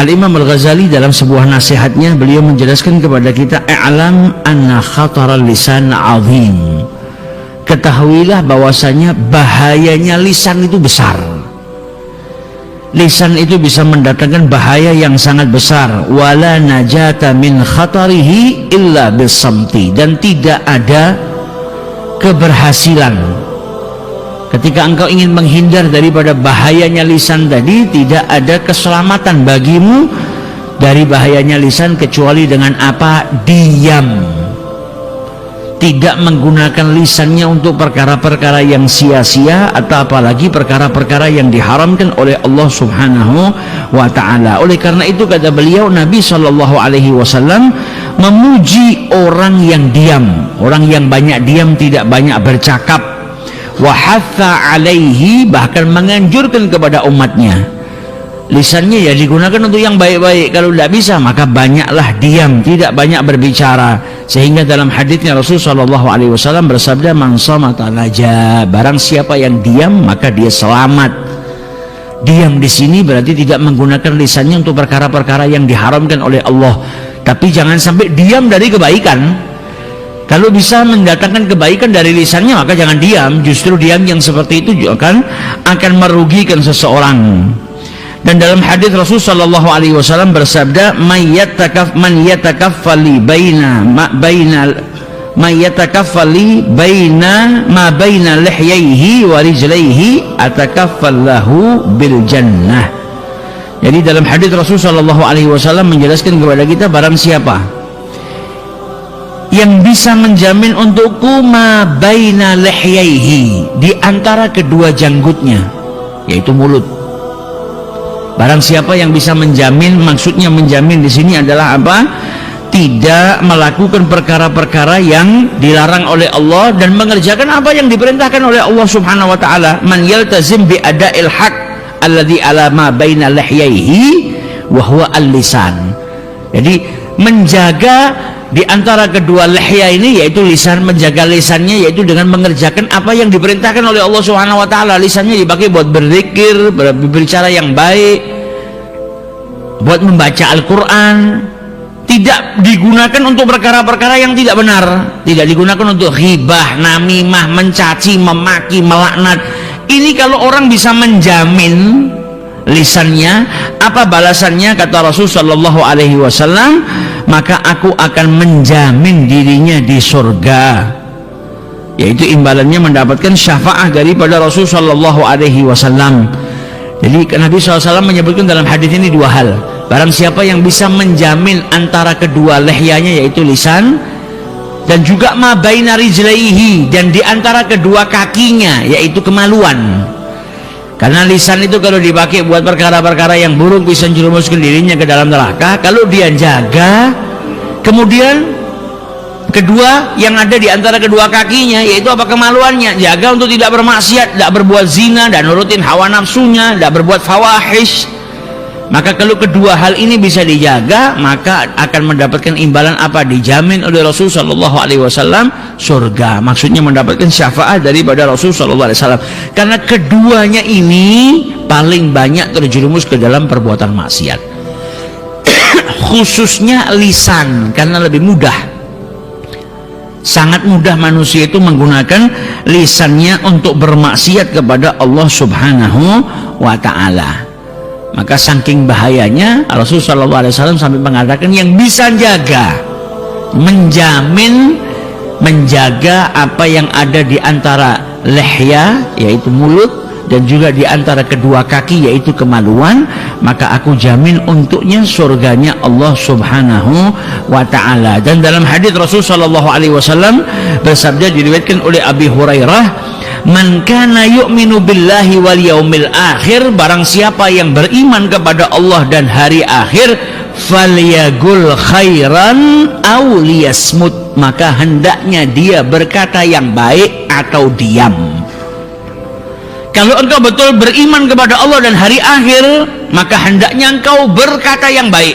Al-Imam Al-Ghazali dalam sebuah nasihatnya beliau menjelaskan kepada kita, i'lam anna khataral lisan azim. Ketahuilah bahwasanya bahayanya lisan itu besar. Lisan itu bisa mendatangkan bahaya yang sangat besar. Wala najata min khatarihi illa bisamti. Dan tidak ada keberhasilan ketika engkau ingin menghindar daripada bahayanya lisan tadi, tidak ada keselamatan bagimu dari bahayanya lisan kecuali dengan apa? Diam. Tidak menggunakan lisannya untuk perkara-perkara yang sia-sia atau apalagi perkara-perkara yang diharamkan oleh Allah Subhanahu wa ta'ala. Oleh karena itu kata beliau, Nabi SAW memuji orang yang diam, orang yang banyak diam, tidak banyak bercakap. Wa hatha alaihi, bahkan menganjurkan kepada umatnya, lisannya ya digunakan untuk yang baik-baik. Kalau tidak bisa maka banyaklah diam, tidak banyak berbicara. Sehingga dalam hadisnya Rasulullah SAW bersabda, man samata naja, barang siapa yang diam maka dia selamat. Diam di sini berarti tidak menggunakan lisannya untuk perkara-perkara yang diharamkan oleh Allah. Tapi jangan sampai diam dari kebaikan. Kalau bisa mendatangkan kebaikan dari lisannya maka jangan diam. Justru diam yang seperti itu juga akan merugikan seseorang. Dan dalam hadis Rasul sallallahu alaihi wasallam bersabda, man yatakaffali baina ma baina lihyaihi wa rijlaihi atakaffallahu bil jannah. Jadi dalam hadis Rasul sallallahu alaihi wasallam menjelaskan kepada kita, barang siapa yang bisa menjamin untukku ma baina lihyaihi, di antara kedua janggutnya, yaitu mulut. Barang siapa yang bisa menjamin, maksudnya menjamin di sini adalah apa? Tidak melakukan perkara-perkara yang dilarang oleh Allah dan mengerjakan apa yang diperintahkan oleh Allah Subhanahu wa taala. Man yaltazim bi ada'il haq alladhi ala ma baina lihyaihi wa huwa al-lisan. Jadi menjaga di antara kedua lihya ini, yaitu lisan, menjaga lisannya yaitu dengan mengerjakan apa yang diperintahkan oleh Allah Subhanahu wa taala. Lisannya dipakai buat berzikir, berbicara yang baik, buat membaca Al-Qur'an. Tidak digunakan untuk perkara-perkara yang tidak benar. Tidak digunakan untuk ghibah, namimah, mencaci, memaki, melaknat. Ini kalau orang bisa menjamin lisannya, apa balasannya? Kata Rasul sallallahu alaihi wasallam, maka aku akan menjamin dirinya di surga, yaitu imbalannya mendapatkan syafaat daripada Rasul sallallahu alaihi wasallam. Jadi Nabi SAW menyebutkan dalam hadis ini dua hal. Barang siapa yang bisa menjamin antara kedua lehyanya, yaitu lisan, dan juga ma baina rijlaihi, dan di antara kedua kakinya, yaitu kemaluan. Karena lisan itu kalau dipakai buat perkara-perkara yang buruk bisa menjerumuskan dirinya ke dalam neraka. Kalau dia jaga, kemudian kedua yang ada di antara kedua kakinya, yaitu apa? Kemaluannya. Jaga untuk tidak bermaksiat, tidak berbuat zina dan nurutin hawa nafsunya, tidak berbuat fawahish. Maka kalau kedua hal ini bisa dijaga, maka akan mendapatkan imbalan apa? Dijamin oleh Rasul sallallahu alaihi wasallam surga. Maksudnya mendapatkan syafaat daripada Rasul sallallahu alaihi wasallam. Karena keduanya ini paling banyak terjerumus ke dalam perbuatan maksiat. Khususnya lisan, karena lebih mudah. Sangat mudah manusia itu menggunakan lisannya untuk bermaksiat kepada Allah Subhanahu wa ta'ala. Maka saking bahayanya, Rasulullah SAW sampai mengatakan yang bisa jaga, menjaga apa yang ada di antara lihya, yaitu mulut, dan juga di antara kedua kaki, yaitu kemaluan, maka aku jamin untuknya surganya Allah Subhanahu wa ta'ala. Dan dalam hadis Rasul sallallahu alaihi wasallam bersabda, diriwayatkan oleh Abi Hurairah, man kana yu'minu billahi wal yaumil akhir, barang siapa yang beriman kepada Allah dan hari akhir, falyagul khairan aw liyasmut, maka hendaknya dia berkata yang baik atau diam. Kalau engkau betul beriman kepada Allah dan hari akhir, maka hendaknya engkau berkata yang baik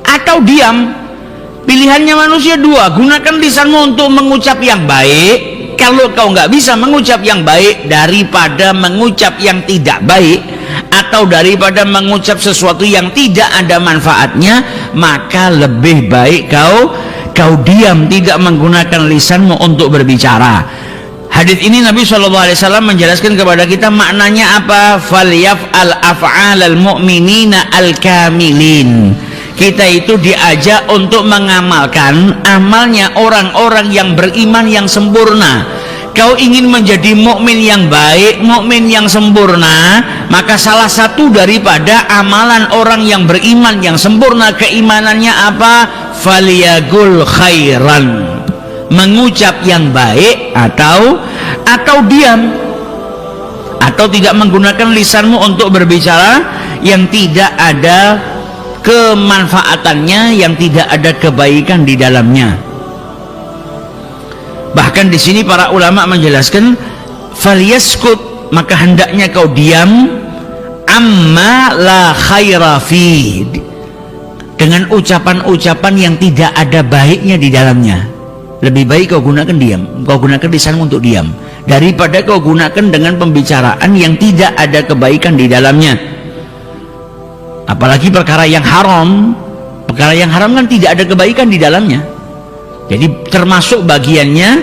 atau diam. Pilihannya manusia dua, gunakan lisanmu untuk mengucap yang baik. Kalau kau nggak bisa mengucap yang baik, daripada mengucap yang tidak baik, atau daripada mengucap sesuatu yang tidak ada manfaatnya, maka lebih baik kau diam, tidak menggunakan lisanmu untuk berbicara. Hadis ini Nabi SAW menjelaskan kepada kita maknanya apa? Falyaf'al af'alal mu'minina al-kamilin. Kita itu diajak untuk mengamalkan amalnya orang-orang yang beriman yang sempurna. Kau ingin menjadi mukmin yang baik, mukmin yang sempurna, maka salah satu daripada amalan orang yang beriman yang sempurna keimanannya apa? Falyagul khairan, mengucap yang baik atau diam, atau tidak menggunakan lisanmu untuk berbicara yang tidak ada kemanfaatannya, yang tidak ada kebaikan di dalamnya. Bahkan di sini para ulama menjelaskan falyaskut, maka hendaknya kau diam, amma la khaira fi, dengan ucapan-ucapan yang tidak ada baiknya di dalamnya. Lebih baik kau gunakan diam, kau gunakan lisanmu untuk diam, daripada kau gunakan dengan pembicaraan yang tidak ada kebaikan di dalamnya. Apalagi perkara yang haram kan tidak ada kebaikan di dalamnya. Jadi termasuk bagiannya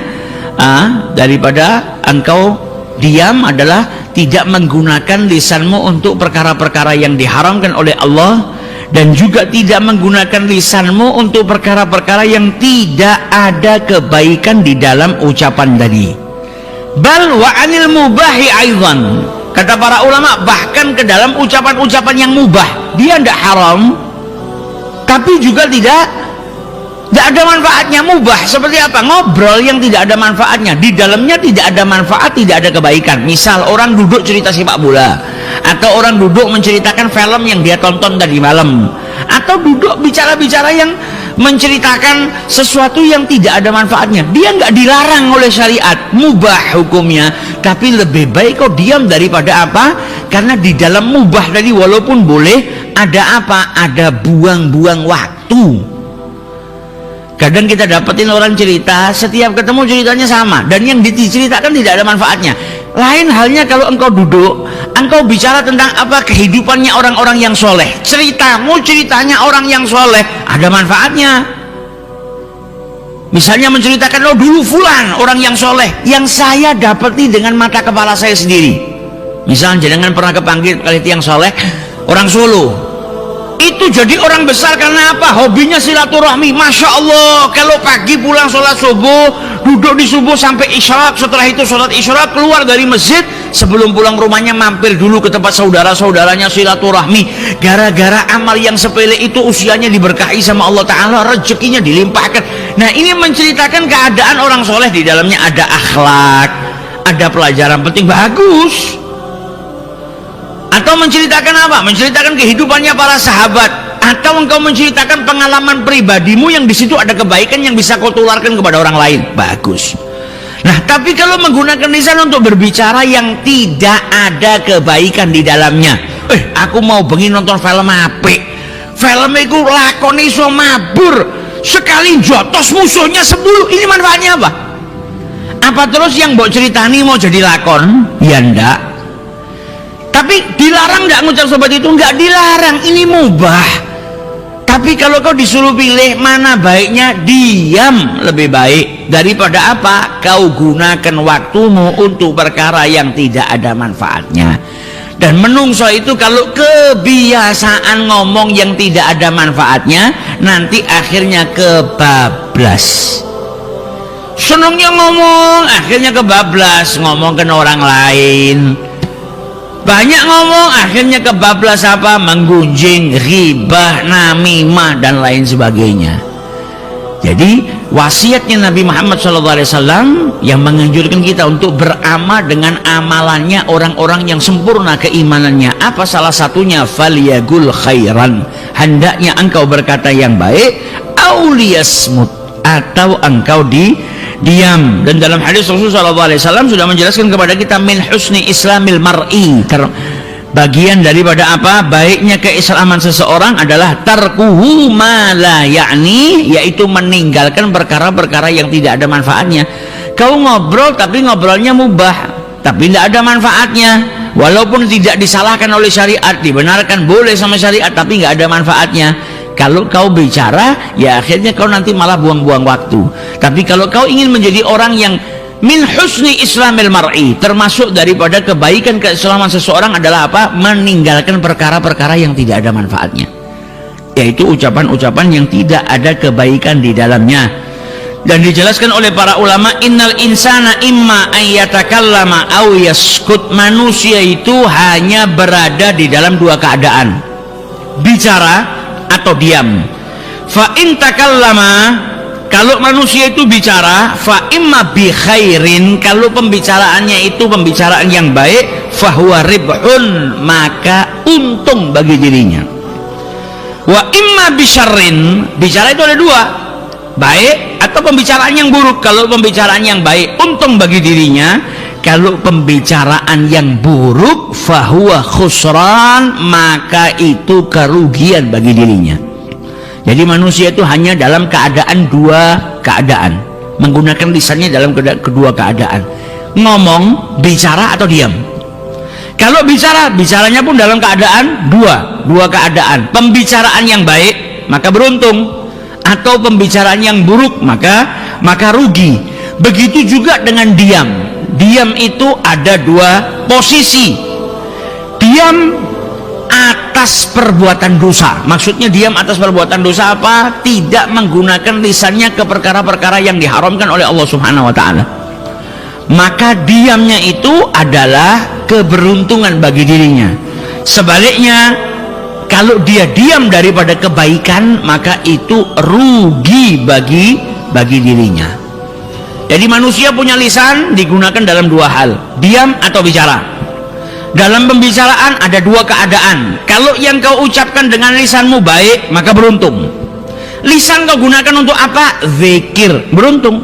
daripada engkau diam adalah tidak menggunakan lisanmu untuk perkara-perkara yang diharamkan oleh Allah, dan juga tidak menggunakan lisanmu untuk perkara-perkara yang tidak ada kebaikan di dalam ucapan tadi. Bal wa anil mubahi aidan, kata para ulama, bahkan ke dalam ucapan-ucapan yang mubah, dia tidak haram tapi juga tidak ada manfaatnya. Mubah seperti apa? Ngobrol yang tidak ada manfaatnya, di dalamnya tidak ada manfaat, tidak ada kebaikan. Misal orang duduk cerita sepak bola, atau orang duduk menceritakan film yang dia tonton tadi malam, atau duduk bicara-bicara yang menceritakan sesuatu yang tidak ada manfaatnya. Dia nggak dilarang oleh syariat, mubah hukumnya, tapi lebih baik kau diam daripada apa? Karena di dalam mubah tadi walaupun boleh, ada apa? Ada buang-buang waktu. Kadang kita dapetin orang cerita, setiap ketemu ceritanya sama, dan yang diceritakan tidak ada manfaatnya. Lain halnya kalau engkau duduk, engkau bicara tentang apa? Kehidupannya orang-orang yang soleh. Ceritanya orang yang soleh, ada manfaatnya. Misalnya menceritakan, oh dulu fulan orang yang soleh, yang saya dapati dengan mata kepala saya sendiri. Misalnya jangan pernah kepanggil kali tiang soleh, orang Solo. Itu jadi orang besar karena apa? Hobinya silaturahmi. Masya Allah, kalau pagi pulang sholat subuh, duduk di subuh sampai isyraq, setelah itu sholat isyraq, keluar dari masjid, sebelum pulang rumahnya mampir dulu ke tempat saudara-saudaranya silaturahmi. Gara-gara amal yang sepele itu usianya diberkahi sama Allah Ta'ala, rezekinya dilimpahkan. Nah, ini menceritakan keadaan orang soleh, di dalamnya ada akhlak, ada pelajaran penting, bagus. Atau menceritakan apa? Menceritakan kehidupannya para sahabat, atau engkau menceritakan pengalaman pribadimu yang di situ ada kebaikan yang bisa kau tularkan kepada orang lain, bagus. Nah, tapi kalau menggunakan lisan untuk berbicara yang tidak ada kebaikan di dalamnya, aku mau bengi nonton film apik, film itu lakoni iso mabur, sekali jotos musuhnya 10, ini manfaatnya apa? Apa terus yang mbok ceritani mau jadi lakon? Ya ndak. Tapi dilarang nggak ngucap sobat itu? Nggak dilarang, ini mubah. Tapi kalau kau disuruh pilih mana baiknya, diam lebih baik daripada apa? Kau gunakan waktumu untuk perkara yang tidak ada manfaatnya. Dan menungso itu kalau kebiasaan ngomong yang tidak ada manfaatnya, nanti akhirnya kebablas. Senangnya ngomong, akhirnya kebablas, ngomong ke orang lain. Banyak ngomong, akhirnya kebablas apa? Menggunjing, ghibah, namimah, dan lain sebagainya. Jadi wasiatnya Nabi Muhammad SAW yang menganjurkan kita untuk beramal dengan amalannya orang-orang yang sempurna keimanannya. Apa salah satunya? Falyagul khairan, hendaknya engkau berkata yang baik, auliyasmut, atau engkau diam. Dan dalam hadis Rasulullah SAW sudah menjelaskan kepada kita, min husni islamil mar'i, bagian daripada apa? Baiknya keislaman seseorang adalah tarkuhu ma la ya'ni, yaitu meninggalkan perkara-perkara yang tidak ada manfaatnya. Kau ngobrol tapi ngobrolnya mubah, tapi tidak ada manfaatnya. Walaupun tidak disalahkan oleh syariat, dibenarkan boleh sama syariat, tapi nggak ada manfaatnya. Kalau kau bicara, ya akhirnya kau nanti malah buang-buang waktu. Tapi kalau kau ingin menjadi orang yang min husni islamil mar'i, termasuk daripada kebaikan keislaman seseorang adalah apa? Meninggalkan perkara-perkara yang tidak ada manfaatnya, yaitu ucapan-ucapan yang tidak ada kebaikan di dalamnya. Dan dijelaskan oleh para ulama, innal insana imma ayyatakallama aw yaskut. Manusia itu hanya berada di dalam dua keadaan, bicara atau diam. Fa in takallama, kalau manusia itu bicara, fa imma bi khairin, kalau pembicaraannya itu pembicaraan yang baik, fa huwa ribhun, maka untung bagi dirinya. Wa imma bi syarrin, bicara itu ada dua, baik atau pembicaraan yang buruk. Kalau pembicaraan yang baik untung bagi dirinya, kalau pembicaraan yang buruk fahuwa khusran, maka itu kerugian bagi dirinya. Jadi manusia itu hanya dalam keadaan dua keadaan, menggunakan lisannya dalam kedua keadaan, ngomong, bicara atau diam. Kalau bicara, bicaranya pun dalam keadaan dua keadaan, pembicaraan yang baik maka beruntung, atau pembicaraan yang buruk maka rugi. Begitu juga dengan diam. Diam itu ada dua posisi. Diam atas perbuatan dosa. Maksudnya diam atas perbuatan dosa apa? Tidak menggunakan lisannya ke perkara-perkara yang diharamkan oleh Allah Subhanahu wa taala. Maka diamnya itu adalah keberuntungan bagi dirinya. Sebaliknya, kalau dia diam daripada kebaikan, maka itu rugi bagi dirinya. Jadi manusia punya lisan digunakan dalam dua hal, diam atau bicara. Dalam pembicaraan ada dua keadaan. Kalau yang kau ucapkan dengan lisanmu baik, maka beruntung. Lisan kau gunakan untuk apa? Zikir, beruntung.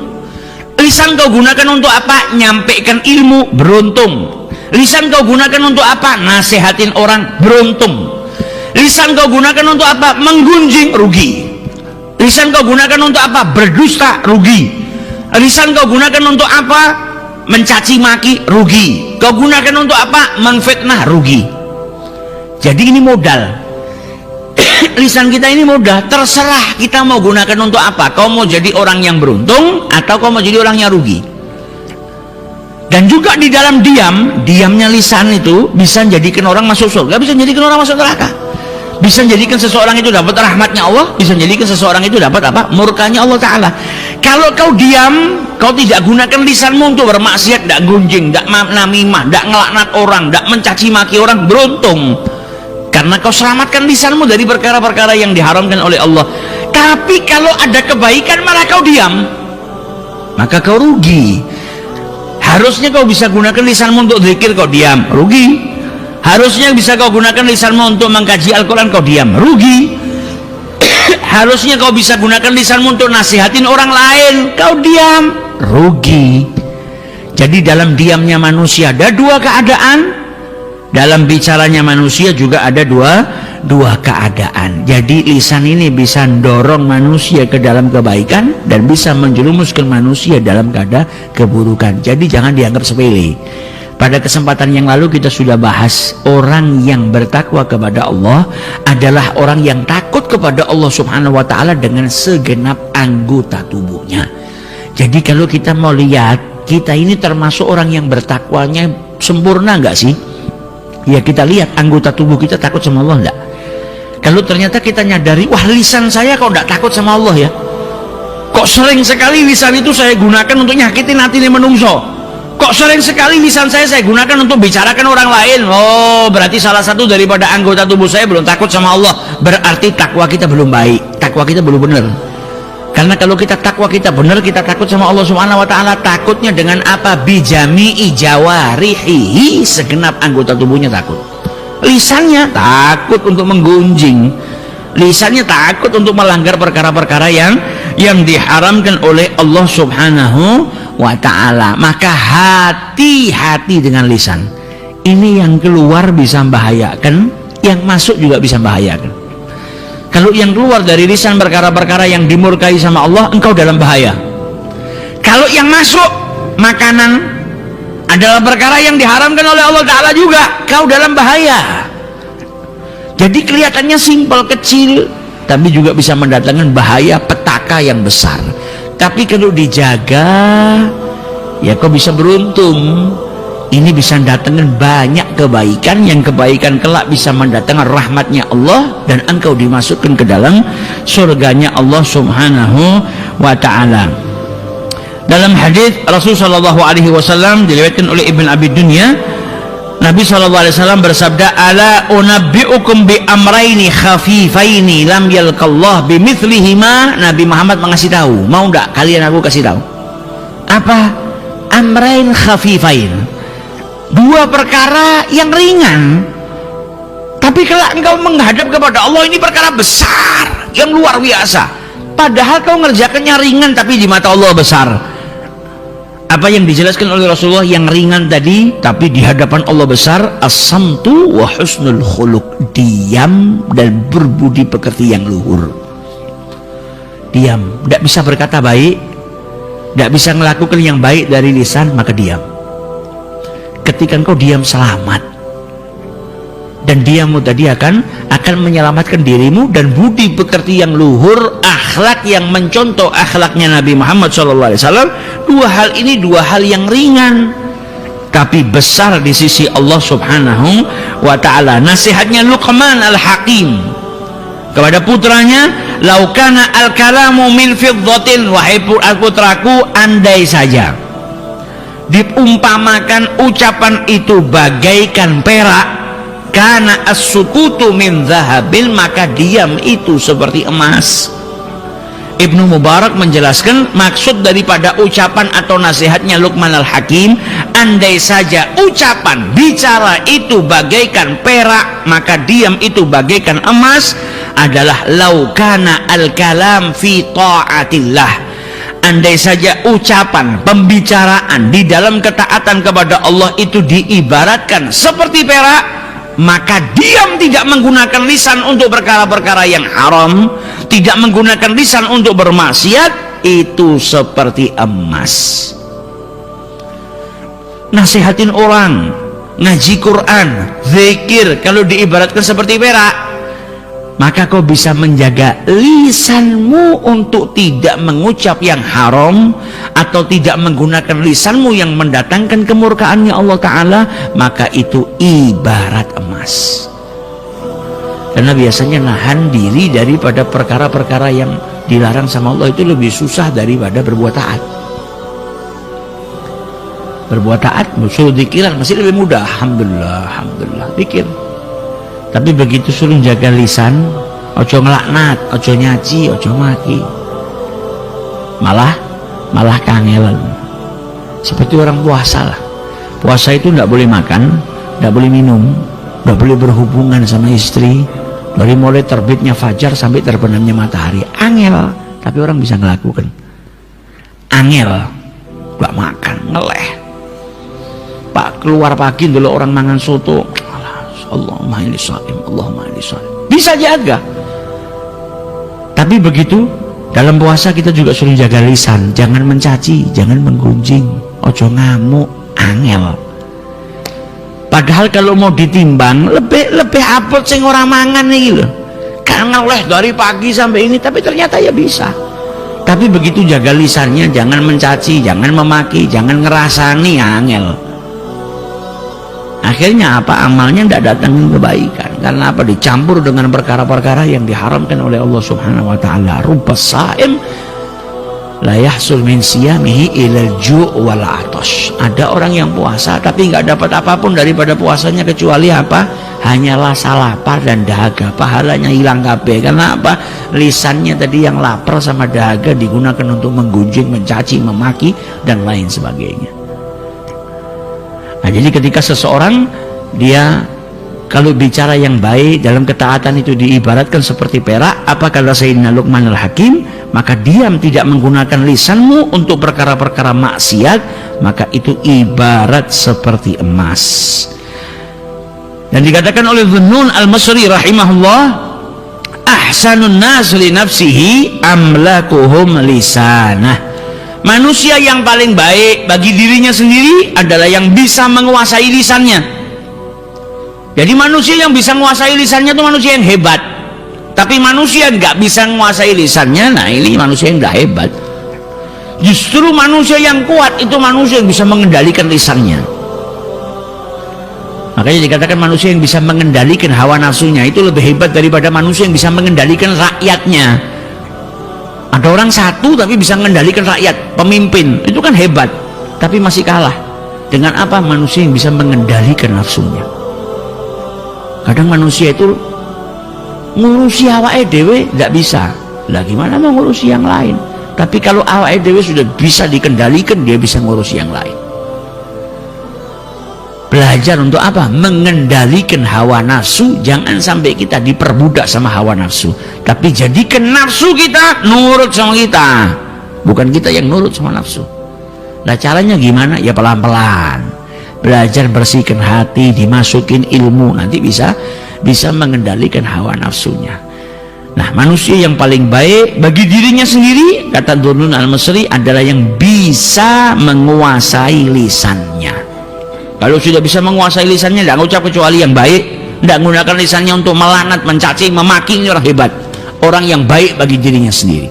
Lisan kau gunakan untuk apa? Nyampaikan ilmu, beruntung. Lisan kau gunakan untuk apa? Nasihatin orang, beruntung. Lisan kau gunakan untuk apa? Menggunjing, rugi. Lisan kau gunakan untuk apa? Berdusta, rugi. Lisan kau gunakan untuk apa? Mencaci maki, rugi. Kau gunakan untuk apa? Menfitnah, rugi. Jadi ini modal. Lisan kita ini modal, terserah kita mau gunakan untuk apa. Kau mau jadi orang yang beruntung atau kau mau jadi orang yang rugi. Dan juga di dalam diamnya lisan itu bisa menjadikan orang masuk surga, bisa menjadikan orang masuk neraka. Bisa menjadikan seseorang itu dapat rahmatnya Allah, bisa menjadikan seseorang itu dapat apa? Murkanya Allah Ta'ala. Kalau kau diam, kau tidak gunakan lisanmu untuk bermaksiat, tidak gunjing, tidak namimah, tidak ngelaknat orang, tidak mencaci maki orang, beruntung. Karena kau selamatkan lisanmu dari perkara-perkara yang diharamkan oleh Allah. Tapi kalau ada kebaikan malah kau diam, maka kau rugi. Harusnya kau bisa gunakan lisanmu untuk zikir, kau diam, rugi. Harusnya bisa kau gunakan lisanmu untuk mengkaji Al-Quran, kau diam, rugi. Harusnya kau bisa gunakan lisanmu untuk nasihatin orang lain, kau diam, rugi. Jadi dalam diamnya manusia ada dua keadaan, dalam bicaranya manusia juga ada dua keadaan. Jadi lisan ini bisa mendorong manusia ke dalam kebaikan dan bisa menjerumuskan manusia dalam keadaan keburukan. Jadi jangan dianggap sepele. Pada kesempatan yang lalu kita sudah bahas, orang yang bertakwa kepada Allah adalah orang yang takut kepada Allah Subhanahu wa Ta'ala dengan segenap anggota tubuhnya. Jadi kalau kita mau lihat, kita ini termasuk orang yang bertakwanya sempurna nggak sih? Ya kita lihat anggota tubuh kita takut sama Allah enggak? Kalau ternyata kita nyadari, wah lisan saya kok enggak takut sama Allah ya? Kok sering sekali lisan itu saya gunakan untuk nyakitin hati menungso? Kok sering sekali lisan saya gunakan untuk bicarakan orang lain? Oh, berarti salah satu daripada anggota tubuh saya belum takut sama Allah. Berarti takwa kita belum baik, takwa kita belum benar. Karena kalau kita takwa kita benar, kita takut sama Allah Subhanahu wa Ta'ala, takutnya dengan apa? Bijami'i jawarihi, segenap anggota tubuhnya takut. Lisannya takut untuk menggunjing, lisannya takut untuk melanggar perkara-perkara yang diharamkan oleh Allah Subhanahu wa Ta'ala. Maka hati-hati dengan lisan. Ini yang keluar bisa membahayakan, yang masuk juga bisa membahayakan. Kalau yang keluar dari lisan perkara-perkara yang dimurkai sama Allah, engkau dalam bahaya. Kalau yang masuk makanan, adalah perkara yang diharamkan oleh Allah Ta'ala juga, kau dalam bahaya. Jadi kelihatannya simpel, kecil, tapi juga bisa mendatangkan bahaya, petaka yang besar. Tapi kalau dijaga, ya kau bisa beruntung. Ini bisa mendatangkan banyak kebaikan, yang kebaikan kelak bisa mendatangkan rahmatnya Allah, dan engkau dimasukkan ke dalam surganya Allah Subhanahu wa Ta'ala. Dalam hadis Rasulullah SAW diriwayatkan oleh Ibn Abi Dunya, Nabi SAW bersabda, ala unabbi'ukum bi amraini khafifaini lam yalqallah bimithlihima. Nabi Muhammad mengasih tahu, mau enggak kalian aku kasih tahu apa? Amrain khafifain, dua perkara yang ringan, tapi kalau engkau menghadap kepada Allah ini perkara besar yang luar biasa, padahal kau ngerjakannya ringan tapi di mata Allah besar. Apa yang dijelaskan oleh Rasulullah yang ringan tadi tapi di hadapan Allah besar? As-samtu wa husnul khuluq, diam dan berbudi pekerti yang luhur. Diam, tidak bisa berkata baik, tidak bisa melakukan yang baik dari lisan, maka diam. Ketika engkau diam, selamat, dan diammu tadi akan menyelamatkan dirimu, dan budi pekerti yang luhur, akhlak yang mencontoh akhlaknya Nabi Muhammad SAW. Dua hal ini dua hal yang ringan tapi besar di sisi Allah Subhanahu wa Ta'ala. Nasihatnya Luqman al-Hakim kepada putranya, laukana al-kalamu min fiddatin, wahai putraku, andai saja diumpamakan ucapan itu bagaikan perak, karena as-sukutu min zahabil, maka diam itu seperti emas. Ibnu Mubarak menjelaskan maksud daripada ucapan atau nasihatnya Luqman al-Hakim, andai saja ucapan bicara itu bagaikan perak, maka diam itu bagaikan emas, adalah laukana al-kalam fi ta'atillah. Andai saja ucapan, pembicaraan di dalam ketaatan kepada Allah itu diibaratkan seperti perak, maka diam, tidak menggunakan lisan untuk perkara-perkara yang haram, tidak menggunakan lisan untuk bermaksiat, itu seperti emas. Nasihatin orang, ngaji Quran, zikir, kalau diibaratkan seperti perak, maka kau bisa menjaga lisanmu untuk tidak mengucap yang haram, atau tidak menggunakan lisanmu yang mendatangkan kemurkaannya Allah Ta'ala, maka itu ibarat emas. Karena biasanya nahan diri daripada perkara-perkara yang dilarang sama Allah itu lebih susah daripada berbuat taat. Berbuat taat, suruh dikiran masih lebih mudah, alhamdulillah, alhamdulillah, pikir. Tapi begitu suruh jaga lisan, ojo ngelaknat, ojo nyaci, ojo maki, malah kangelan. Seperti orang puasa lah. Puasa itu tidak boleh makan, tidak boleh minum, tidak boleh berhubungan sama istri, dari mulai terbitnya fajar sampai terbenamnya matahari. Angel, tapi orang bisa melakukan. Angel, gak makan, ngeleh. Pak keluar pagi dulu orang mangan soto, Allahumma inni shaim, Allahumma inni shaim. Bisa jaga. Tapi begitu dalam puasa kita juga suruh jaga lisan, jangan mencaci, jangan menggunjing, ojo ngamuk, angel. Padahal kalau mau ditimbang lebih apot sing ora mangan iki lho. Kan ngeleh dari pagi sampai ini, tapi ternyata ya bisa. Tapi begitu jaga lisannya, jangan mencaci, jangan memaki, jangan ngerasani, angel. Akhirnya apa? Amalnya tidak datangin kebaikan. Karena apa? Dicampur dengan perkara-perkara yang diharamkan oleh Allah Subhanahu wa Ta'ala. Rubbas saim la yahsul min siyamihi ilal ju' wal atash. Ada orang yang puasa tapi nggak dapat apapun daripada puasanya kecuali apa? Hanyalah lapar dan dahaga. Pahalanya hilang kabeh. Karena apa? Lisannya tadi yang lapar sama dahaga digunakan untuk menggunjing, mencaci, memaki dan lain sebagainya. Nah, jadi ketika seseorang dia kalau bicara yang baik dalam ketaatan itu diibaratkan seperti perak, apa kata Sayyidina Luqman al-Hakim, maka diam, tidak menggunakan lisanmu untuk perkara-perkara maksiat, maka itu ibarat seperti emas. Dan dikatakan oleh Dhunnun al-Masri rahimahullah, ahsanun nas li nafsihi amlakuhum lisanah. Manusia yang paling baik bagi dirinya sendiri adalah yang bisa menguasai lisannya. Jadi manusia yang bisa menguasai lisannya itu manusia yang hebat. Tapi manusia yang nggak bisa menguasai lisannya, nah ini manusia yang nggak hebat. Justru manusia yang kuat itu manusia yang bisa mengendalikan lisannya. Makanya dikatakan manusia yang bisa mengendalikan hawa nafsunya itu lebih hebat daripada manusia yang bisa mengendalikan rakyatnya. Ada orang satu tapi bisa mengendalikan rakyat, pemimpin, itu kan hebat, tapi masih kalah dengan apa? Manusia yang bisa mengendalikan nafsunya. Kadang manusia itu ngurusi awake dhewe nggak bisa, lah gimana mau ngurusi yang lain? Tapi kalau awake dhewe sudah bisa dikendalikan, dia bisa ngurusi yang lain. Belajar untuk apa? Mengendalikan hawa nafsu. Jangan sampai kita diperbudak sama hawa nafsu, tapi jadikan nafsu kita nurut sama kita, bukan kita yang nurut sama nafsu. Nah caranya gimana? Ya pelan-pelan. Belajar bersihkan hati, dimasukin ilmu, nanti bisa mengendalikan hawa nafsunya. Nah manusia yang paling baik bagi dirinya sendiri, kata Durnun Al-Misri, adalah yang bisa menguasai lisannya. Kalau sudah bisa menguasai lisannya, tidak ngucap kecuali yang baik, tidak menggunakan lisannya untuk melaknat, mencaci, memaki, ini orang hebat, orang yang baik bagi dirinya sendiri.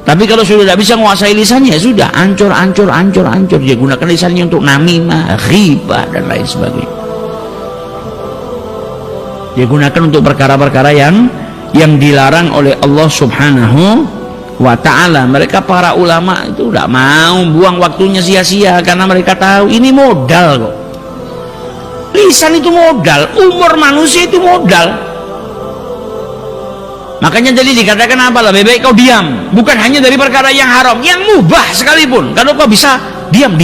Tapi kalau sudah tidak bisa menguasai lisannya, sudah hancur. Dia gunakan lisannya untuk namimah, ghibah, dan lain sebagainya. Dia gunakan untuk perkara-perkara yang dilarang oleh Allah Subhanahu wa ta'ala. Mereka para ulama itu tidak mau buang waktunya sia-sia, karena mereka tahu ini modal kok. Lisan itu modal, umur manusia itu modal. Makanya jadi dikatakan apa? Lebih baik kau diam, bukan hanya dari perkara yang haram, yang mubah sekalipun. Kalau kau bisa diam.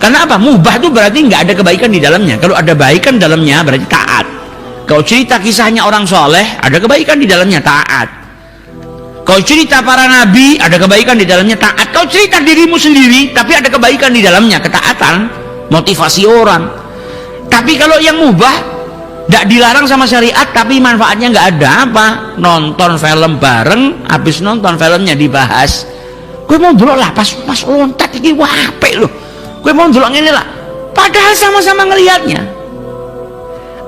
Karena apa? Mubah itu berarti nggak ada kebaikan di dalamnya. Kalau ada kebaikan dalamnya berarti taat. Kau cerita kisahnya orang soleh, ada kebaikan di dalamnya, taat. Kau cerita para nabi, ada kebaikan di dalamnya, taat. Kau cerita dirimu sendiri, tapi ada kebaikan di dalamnya, ketaatan, motivasi orang. Tapi kalau yang mubah, tidak dilarang sama syariat, tapi manfaatnya nggak ada apa? Nonton film bareng, habis nonton filmnya dibahas. Gue mau dulu lah, pas lontat ini wape loh. Gue mau dulu ini lah, padahal sama-sama ngelihatnya.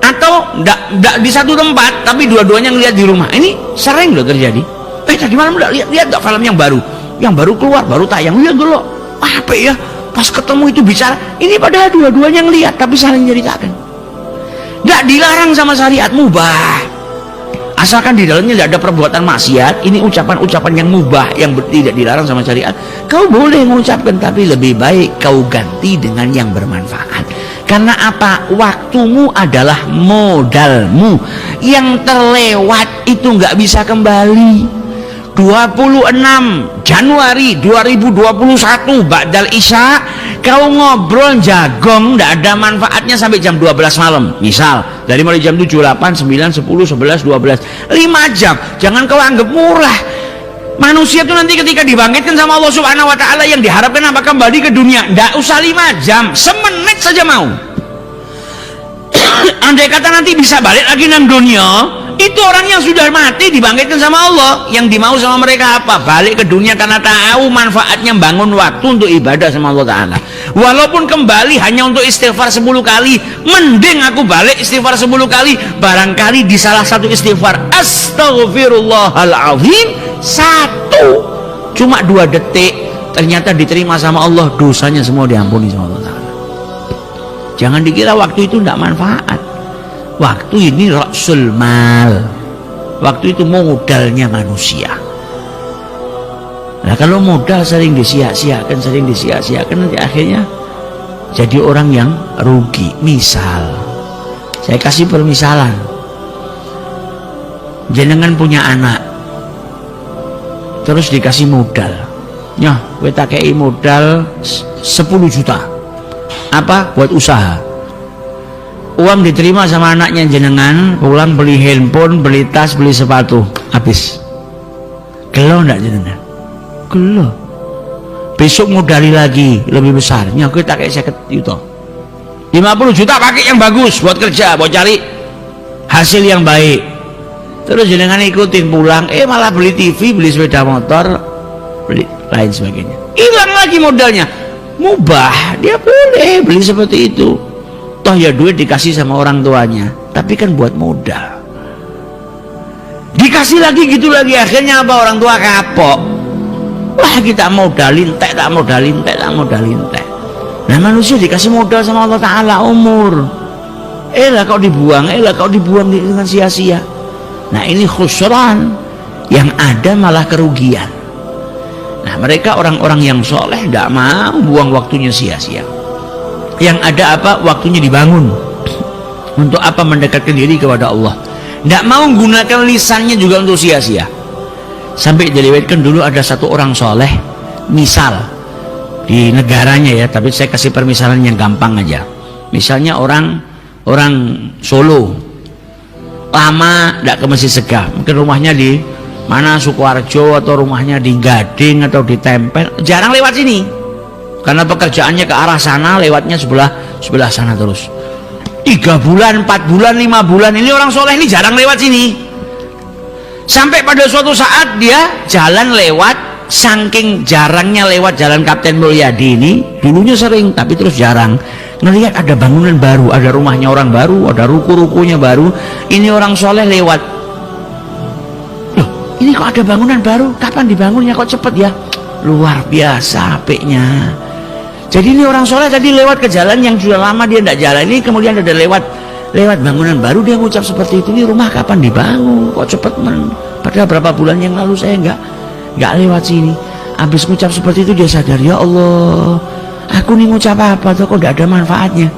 Atau ndak di satu tempat tapi dua-duanya ngelihat di rumah. Ini sering loh terjadi. Tadi malam udah lihat nggak film yang baru keluar, baru tayang, lihat dulu. Apa ya? Pas ketemu itu bicara. Ini padahal dua-duanya ngelihat tapi saling ceritakan. Nggak dilarang sama syariat, mubah. Asalkan di dalamnya tidak ada perbuatan maksiat. Ini ucapan-ucapan yang mubah, yang tidak dilarang sama syariat. Kau boleh mengucapkan, tapi lebih baik kau ganti dengan yang bermanfaat. Karena apa? Waktumu adalah modalmu. Yang terlewat itu nggak bisa kembali. 26 Januari 2021 Ba'dal Isya, kau ngobrol jagong nggak ada manfaatnya sampai jam 12 malam. Misal dari mulai jam 7, 8, 9, 10, 11, 12, 5 jam. Jangan kau anggap murah. Manusia itu nanti ketika dibangkitkan sama Allah Subhanahu wa ta'ala, yang diharapkan apa? Kembali ke dunia. Nggak usah 5 jam, semenit saja mau. Andai kata nanti bisa balik lagi nang dunia, itu orang yang sudah mati dibangkitkan sama Allah. Yang dimau sama mereka apa? Balik ke dunia karena tahu manfaatnya bangun waktu untuk ibadah sama Allah Ta'ala. Walaupun kembali hanya untuk istighfar 10 kali, mending aku balik istighfar 10 kali. Barangkali di salah satu istighfar Astaghfirullahaladzim 1, cuma 2 detik, ternyata diterima sama Allah, dosanya semua diampuni sama Allah Ta'ala. Jangan dikira waktu itu tidak manfaat. Waktu ini rasul mal. Waktu itu modalnya manusia. Nah kalau modal sering disia-siakan, nanti akhirnya jadi orang yang rugi. Misal, saya kasih permisalan. Jenengan punya anak, terus dikasih modal. Nyah, gue tak kei modal 10 juta. Apa? Buat usaha. Uang diterima sama anaknya jenengan, pulang beli handphone, beli tas, beli sepatu, habis. Gelo enggak jenengan? Gelo. Besok modali lagi lebih besar. Nyah, gue tak kayak 50 juta. 50 juta pakai yang bagus buat kerja, buat cari hasil yang baik. Terus jenengan ikutin pulang, malah beli TV, beli sepeda motor, beli lain sebagainya. Hilang lagi modalnya. Mubah, dia boleh beli seperti itu. Toh ya duit dikasih sama orang tuanya, tapi kan buat modal. Dikasih lagi gitu lagi, akhirnya apa? Orang tua kapok. Wah, kita modalin teh, tak modalin teh, tak modalin teh. Nah, manusia dikasih modal sama Allah Ta'ala umur. Lah kau dibuang, kau dibuang dengan sia-sia. Nah, ini khusran, yang ada malah kerugian. Nah, mereka orang-orang yang soleh tidak mau buang waktunya sia-sia. Yang ada apa? Waktunya dibangun. Untuk apa? Mendekatkan diri kepada Allah. Tidak mau menggunakan lisannya juga untuk sia-sia. Sampai diriwayatkan dulu ada satu orang soleh, misal di negaranya ya, tapi saya kasih permisalan yang gampang aja. Misalnya orang Solo, lama tidak ke Masjid Segaf, mungkin rumahnya di mana, Sukoharjo, atau rumahnya di Gading atau di Tempel, jarang lewat sini karena pekerjaannya ke arah sana, lewatnya sebelah sana terus. 3 bulan, 4 bulan, 5 bulan ini orang soleh ini jarang lewat sini. Sampai pada suatu saat dia jalan lewat, saking jarangnya lewat jalan Kapten Mulyadi ini, dulunya sering tapi terus jarang, ngelihat ada bangunan baru, ada rumahnya orang baru, ada ruku-rukunya baru. Ini orang soleh lewat, loh ini kok ada bangunan baru, kapan dibangunnya, kok cepet ya, luar biasa apiknya. Jadi ini orang soleh tadi lewat ke jalan yang sudah lama dia tidak jalan ini, kemudian ada lewat bangunan baru, dia ngucap seperti itu, ini rumah kapan dibangun, kok cepet padahal berapa bulan yang lalu saya nggak lewat sini. Habis ngucap seperti itu dia sadar, ya Allah, aku nih ngucap apa tuh kok tidak ada manfaatnya.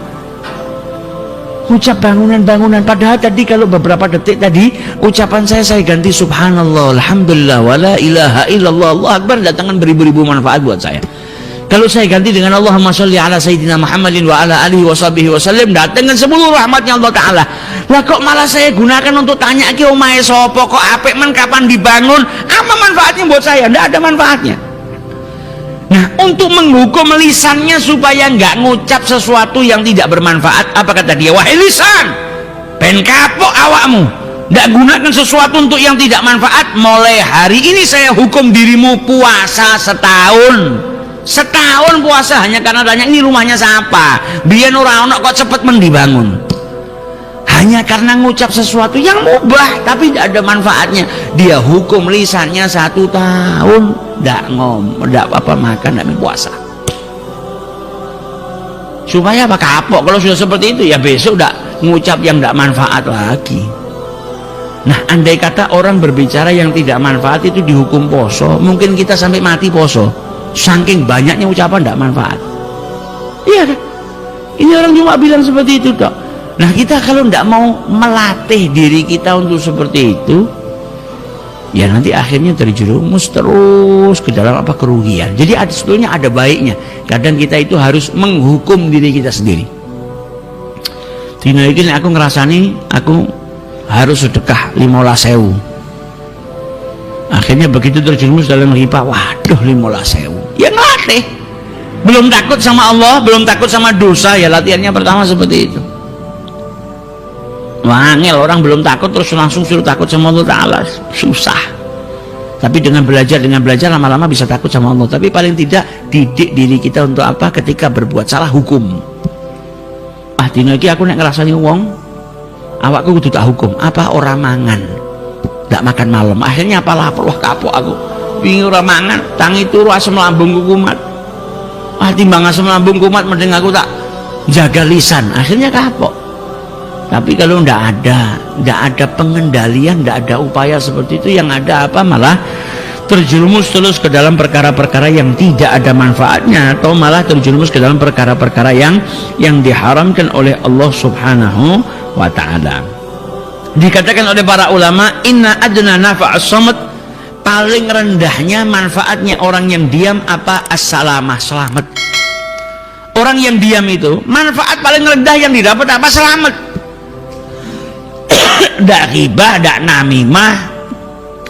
Ngucap bangunan-bangunan, padahal tadi kalau beberapa detik tadi ucapan saya ganti subhanallah, alhamdulillah, wala ilaha illallah, Allah akbar, datangkan beribu-ribu manfaat buat saya. Kalau saya ganti dengan Allahumma sholli ala sayyidina Muhammadin wa ala alihi wa sahbihi wasallam, datangkan 10 rahmatnya Allah Ta'ala. Lah kok malah saya gunakan untuk tanya ki omahe sapa, kok apik men, kapan dibangun, apa manfaatnya buat saya? Tidak ada manfaatnya. Nah, untuk menghukum lisannya supaya nggak ngucap sesuatu yang tidak bermanfaat, apa kata dia? Wahai lisan, ben kapok awakmu, nggak gunakan sesuatu untuk yang tidak manfaat. Mulai hari ini saya hukum dirimu puasa setahun puasa, hanya karena tanya ini rumahnya siapa, biar orang kok cepet mendibangun, hanya karena ngucap sesuatu yang mubah tapi tidak ada manfaatnya. Dia hukum lisannya 1 tahun tidak apa makan, tidak puasa, supaya apa? Kapok. Kalau sudah seperti itu ya besok tidak ngucap yang tidak manfaat lagi. Nah, andai kata orang berbicara yang tidak manfaat itu dihukum poso, mungkin kita sampai mati poso, saking banyaknya ucapan tidak manfaat. Iya kan? Ini orang cuma bilang seperti itu toh. Nah, kita kalau tidak mau melatih diri kita untuk seperti itu, ya nanti akhirnya terjerumus terus ke dalam apa? Kerugian. Jadi sebetulnya ada baiknya. Kadang kita itu harus menghukum diri kita sendiri. Dina ini aku ngerasani aku harus sedekah 15.000. Akhirnya begitu terjerumus dalam riba, waduh 15.000. Ya ngelatih. Belum takut sama Allah, belum takut sama dosa, ya latihannya pertama seperti itu. Wangel, orang belum takut terus langsung suruh takut sama Allah Ta'ala, susah. Tapi dengan belajar lama-lama bisa takut sama Allah. Tapi paling tidak didik diri kita untuk apa? Ketika berbuat salah, hukum. Dina iki aku nek ngrasani wong, awakku kudu tak hukum. Apa orang mangan, ndak makan malam. Akhirnya apalah kapok aku. Wingi ora mangan, tangi turu asam lambungku kumat. Timbang asam lambung kumat mending aku tak jaga lisan. Akhirnya kapok. Tapi kalau ndak ada pengendalian, ndak ada upaya seperti itu, yang ada apa? Malah terjerumus terus ke dalam perkara-perkara yang tidak ada manfaatnya, atau malah terjerumus ke dalam perkara-perkara yang diharamkan oleh Allah Subhanahu wa Ta'ala. Dikatakan oleh para ulama, inna adna nafa'as samat, paling rendahnya manfaatnya orang yang diam apa? As-salamah, selamat. Orang yang diam itu manfaat paling rendah yang didapat apa? Selamat. Ndak ghibah, ndak namimah,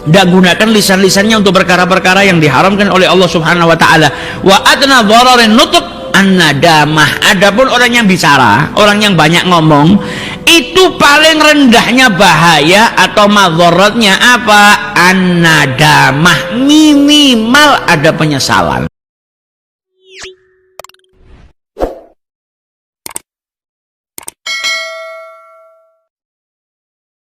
ndak gunakan lisan-lisannya untuk perkara-perkara yang diharamkan oleh Allah Subhanahu wa Ta'ala. Wa adna dhararin nutq an-nadamah. Adapun orang yang bicara, orang yang banyak ngomong, itu paling rendahnya bahaya atau madharatnya apa? an-nadamah, minimal ada penyesalan.